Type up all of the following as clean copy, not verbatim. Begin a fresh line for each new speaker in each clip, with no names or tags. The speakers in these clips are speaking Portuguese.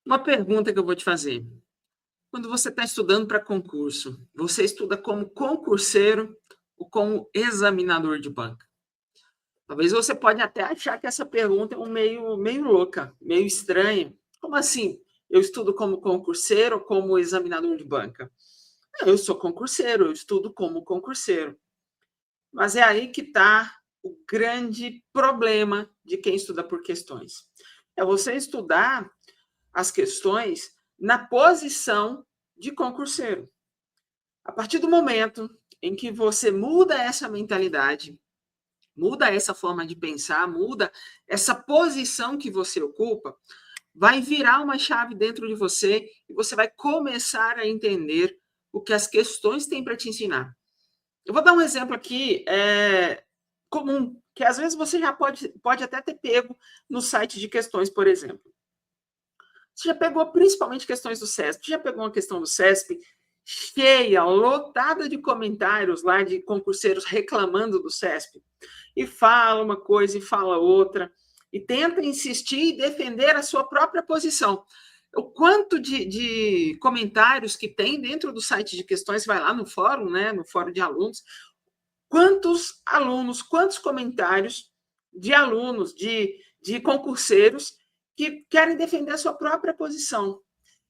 Uma pergunta que eu vou te fazer. Quando você está estudando para concurso, você estuda como concurseiro ou como examinador de banca? Talvez você pode até achar que essa pergunta é meio louca, meio estranha. Como assim? Eu estudo como concurseiro ou como examinador de banca? Eu sou concurseiro, eu estudo como concurseiro. Mas é aí que está o grande problema de quem estuda por questões. É você estudar as questões na posição de concurseiro. A partir do momento em que você muda essa mentalidade, muda essa forma de pensar, muda essa posição que você ocupa, vai virar uma chave dentro de você e você vai começar a entender o que as questões têm para te ensinar. Eu vou dar um exemplo aqui comum, que às vezes você já pode até ter pego no site de questões, por exemplo. Você já pegou principalmente questões do CESP, já pegou uma questão do CESP cheia, lotada de comentários lá de concurseiros reclamando do CESP, e fala uma coisa e fala outra, e tenta insistir e defender a sua própria posição. O quanto de comentários que tem dentro do site de questões, vai lá no fórum, né, no fórum de alunos, quantos alunos, quantos comentários de alunos, de concurseiros que querem defender a sua própria posição.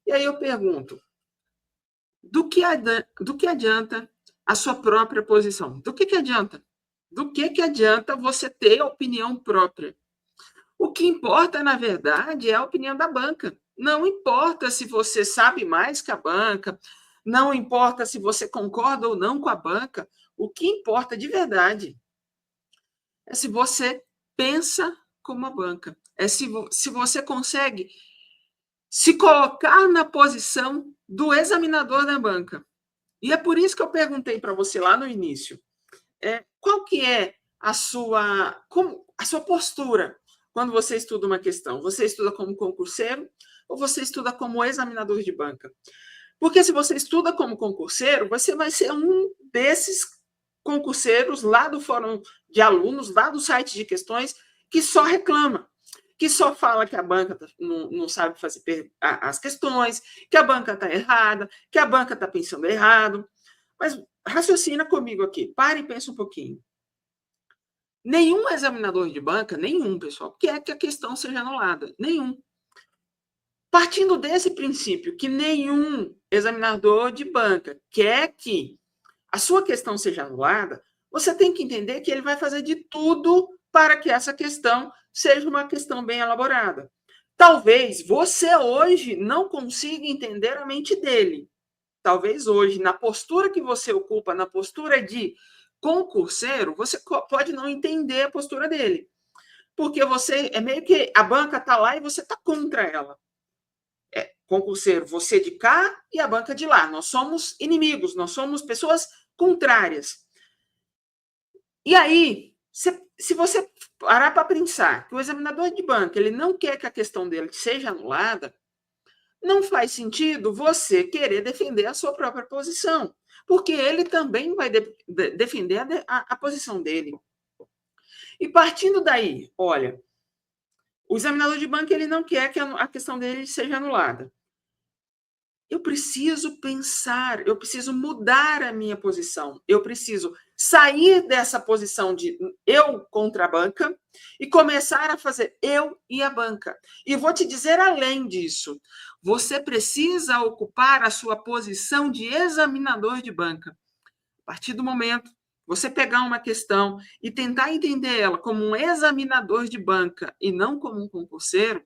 E aí eu pergunto, do que adianta a sua própria posição? Do que adianta? Do que adianta você ter a opinião própria? O que importa, na verdade, é a opinião da banca. Não importa se você sabe mais que a banca, não importa se você concorda ou não com a banca, o que importa de verdade é se você pensa como a banca, é se você consegue se colocar na posição do examinador da banca. E é por isso que eu perguntei para você lá no início, qual que é a sua postura quando você estuda uma questão? Você estuda como concurseiro ou você estuda como examinador de banca? Porque se você estuda como concurseiro, você vai ser um desses concurseiros lá do fórum de alunos, lá do site de questões, que só reclama, que só fala que a banca não sabe fazer as questões, que a banca está errada, que a banca está pensando errado. Mas raciocina comigo aqui, para e pensa um pouquinho. Nenhum examinador de banca, nenhum, pessoal, quer que a questão seja anulada. Nenhum. Partindo desse princípio que nenhum examinador de banca quer que a sua questão seja anulada, você tem que entender que ele vai fazer de tudo para que essa questão seja uma questão bem elaborada. Talvez você hoje não consiga entender a mente dele. Talvez hoje, na postura que você ocupa, na postura de concurseiro, você pode não entender a postura dele. Porque você é meio que a banca está lá e você está contra ela. Concurseiro, você de cá e a banca de lá. Nós somos inimigos, nós somos pessoas contrárias. E aí, se você parar para pensar que o examinador de banca ele não quer que a questão dele seja anulada, não faz sentido você querer defender a sua própria posição, porque ele também vai defender a posição dele. E partindo daí, olha, o examinador de banca ele não quer que a questão dele seja anulada. Eu preciso pensar, eu preciso mudar a minha posição, eu preciso sair dessa posição de eu contra a banca e começar a fazer eu e a banca. E vou te dizer além disso, você precisa ocupar a sua posição de examinador de banca. A partir do momento você pegar uma questão e tentar entender ela como um examinador de banca e não como um concurseiro,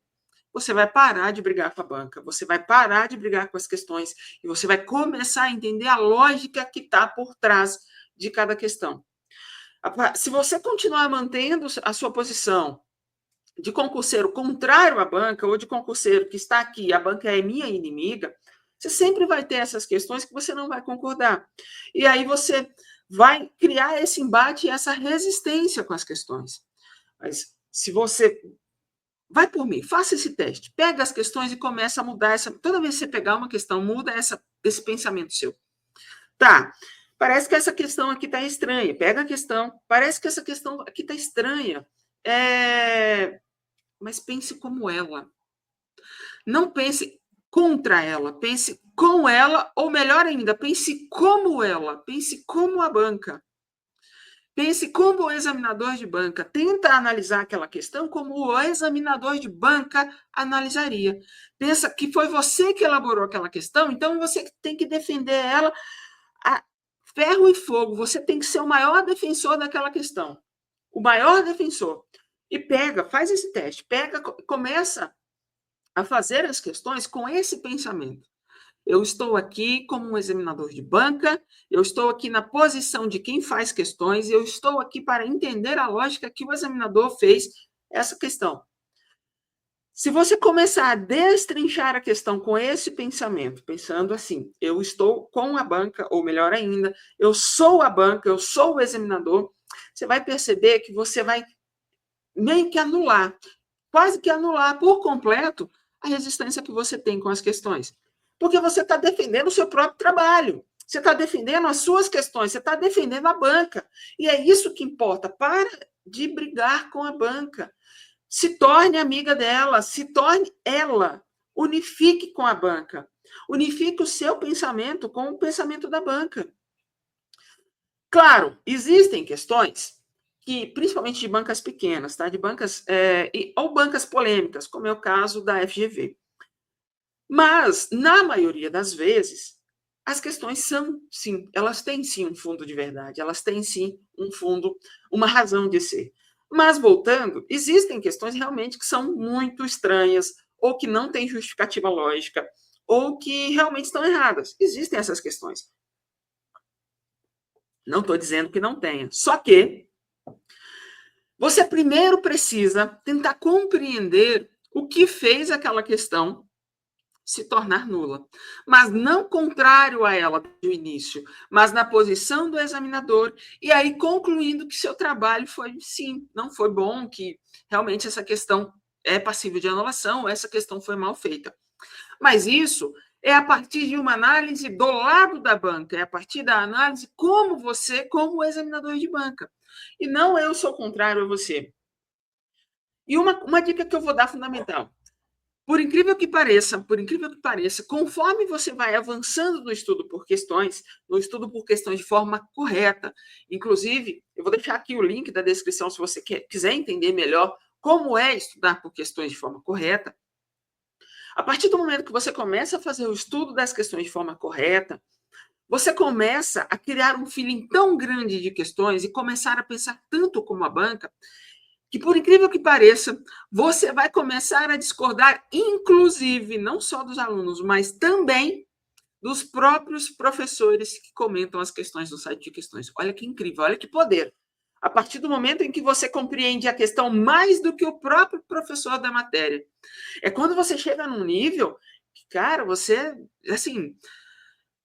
você vai parar de brigar com a banca, você vai parar de brigar com as questões e você vai começar a entender a lógica que está por trás de cada questão. Se você continuar mantendo a sua posição de concurseiro contrário à banca ou de concurseiro que está aqui, a banca é minha inimiga, você sempre vai ter essas questões que você não vai concordar. E aí você vai criar esse embate e essa resistência com as questões. Mas se você vai por mim, faça esse teste. Pega as questões e começa a mudar essa. Toda vez que você pegar uma questão, muda esse pensamento seu. Tá, parece que essa questão aqui está estranha. Pega a questão, parece que essa questão aqui está estranha. Mas pense como ela. Não pense contra ela, pense com ela, ou melhor ainda, pense como ela, pense como a banca. Pense como o examinador de banca. Tenta analisar aquela questão como o examinador de banca analisaria. Pensa que foi você que elaborou aquela questão, então você tem que defender ela a ferro e fogo. Você tem que ser o maior defensor daquela questão. O maior defensor. E faz esse teste. Começa a fazer as questões com esse pensamento. Eu estou aqui como um examinador de banca, eu estou aqui na posição de quem faz questões, eu estou aqui para entender a lógica que o examinador fez essa questão. Se você começar a destrinchar a questão com esse pensamento, pensando assim, eu estou com a banca, ou melhor ainda, eu sou a banca, eu sou o examinador, você vai perceber que você vai meio que anular, quase que anular por completo a resistência que você tem com as questões. Porque você está defendendo o seu próprio trabalho, você está defendendo as suas questões, você está defendendo a banca. E é isso que importa. Para de brigar com a banca. Se torne amiga dela, se torne ela. Unifique com a banca. Unifique o seu pensamento com o pensamento da banca. Claro, existem questões que, principalmente de bancas pequenas, tá? De bancas ou bancas polêmicas, como é o caso da FGV. Mas, na maioria das vezes, as questões são, sim, elas têm sim um fundo de verdade, elas têm sim um fundo, uma razão de ser. Mas, voltando, existem questões realmente que são muito estranhas, ou que não têm justificativa lógica, ou que realmente estão erradas. Existem essas questões. Não estou dizendo que não tenha. Só que você primeiro precisa tentar compreender o que fez aquela questão se tornar nula. Mas não contrário a ela do início, mas na posição do examinador, e aí concluindo que seu trabalho foi, sim, não foi bom, que realmente essa questão é passível de anulação, essa questão foi mal feita. Mas isso é a partir de uma análise do lado da banca, é a partir da análise como você, como examinador de banca. E não eu sou contrário a você. E uma dica que eu vou dar fundamental. Por incrível que pareça, conforme você vai avançando no estudo por questões de forma correta, inclusive, eu vou deixar aqui o link da descrição se você quiser entender melhor como é estudar por questões de forma correta. A partir do momento que você começa a fazer o estudo das questões de forma correta, você começa a criar um feeling tão grande de questões e começar a pensar tanto como a banca, que, por incrível que pareça, você vai começar a discordar, inclusive, não só dos alunos, mas também dos próprios professores que comentam as questões no site de questões. Olha que incrível, olha que poder. A partir do momento em que você compreende a questão mais do que o próprio professor da matéria. É quando você chega num nível que, cara, você, assim,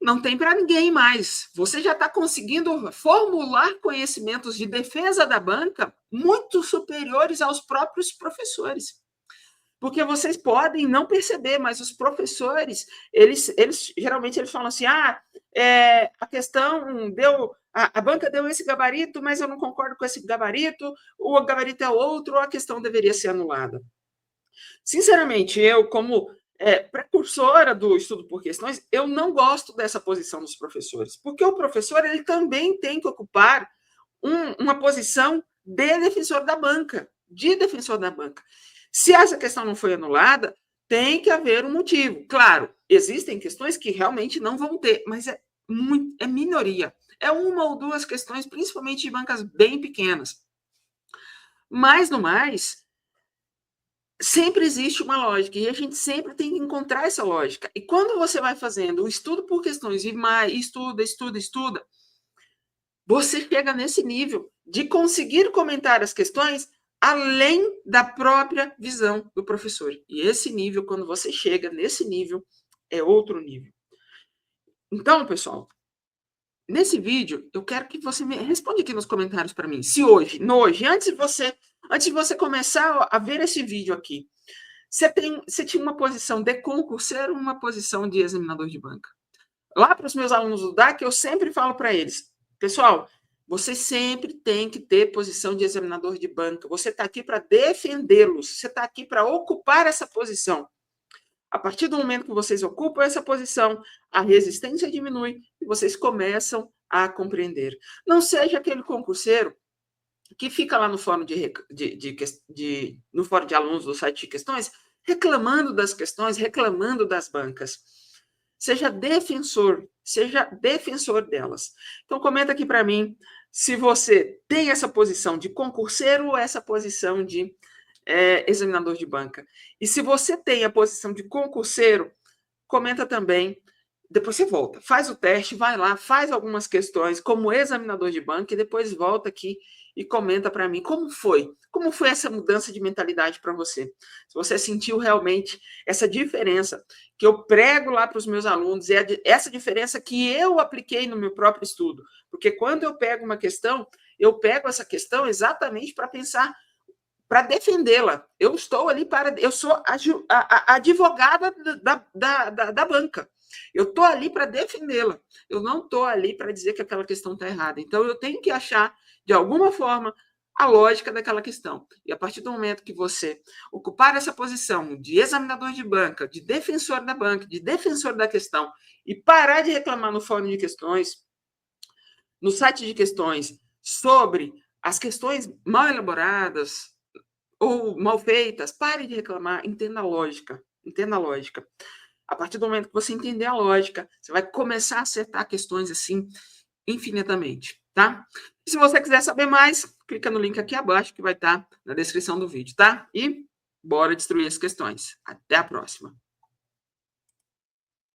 não tem para ninguém mais. Você já está conseguindo formular conhecimentos de defesa da banca muito superiores aos próprios professores. Porque vocês podem não perceber, mas os professores, eles geralmente eles falam assim, a questão deu, a banca deu esse gabarito, mas eu não concordo com esse gabarito, o gabarito é outro, ou a questão deveria ser anulada. Sinceramente, eu, como precursora do estudo por questões, eu não gosto dessa posição dos professores, porque o professor ele também tem que ocupar uma posição de defensor da banca, Se essa questão não foi anulada, tem que haver um motivo. Claro, existem questões que realmente não vão ter, mas é minoria. É uma ou duas questões, principalmente de bancas bem pequenas. Mas, no mais, sempre existe uma lógica e a gente sempre tem que encontrar essa lógica. E quando você vai fazendo o estudo por questões e mais estuda, você chega nesse nível de conseguir comentar as questões além da própria visão do professor. E esse nível, quando você chega nesse nível, é outro nível. Então, pessoal, nesse vídeo, eu quero que você me responda aqui nos comentários para mim. Se hoje, antes de você começar a ver esse vídeo aqui, você tinha uma posição de concurseiro ou uma posição de examinador de banca? Lá para os meus alunos do DAC, eu sempre falo para eles, pessoal, você sempre tem que ter posição de examinador de banca. Você está aqui para defendê-los, você está aqui para ocupar essa posição. A partir do momento que vocês ocupam essa posição, a resistência diminui e vocês começam a compreender. Não seja aquele concurseiro que fica lá no fórum no fórum de alunos do site de questões, reclamando das questões, reclamando das bancas. Seja defensor delas. Então, comenta aqui para mim se você tem essa posição de concurseiro ou essa posição de examinador de banca. E se você tem a posição de concurseiro, comenta também. Depois você volta, faz o teste, vai lá, faz algumas questões como examinador de banca e depois volta aqui e comenta para mim como foi essa mudança de mentalidade para você. Se você sentiu realmente essa diferença que eu prego lá para os meus alunos, essa diferença que eu apliquei no meu próprio estudo. Porque quando eu pego uma questão, eu pego essa questão exatamente para pensar, para defendê-la. Eu sou a advogada da banca. Eu estou ali para defendê-la. Eu não estou ali para dizer que aquela questão está errada. Então, eu tenho que achar, de alguma forma, a lógica daquela questão. E a partir do momento que você ocupar essa posição de examinador de banca, de defensor da banca, de defensor da questão, e parar de reclamar no fórum de questões, no site de questões, sobre as questões mal elaboradas ou mal feitas, pare de reclamar, entenda a lógica. Entenda a lógica. A partir do momento que você entender a lógica, você vai começar a acertar questões assim infinitamente, tá? E se você quiser saber mais, clica no link aqui abaixo que vai estar na descrição do vídeo, tá? E bora destruir as questões. Até a próxima.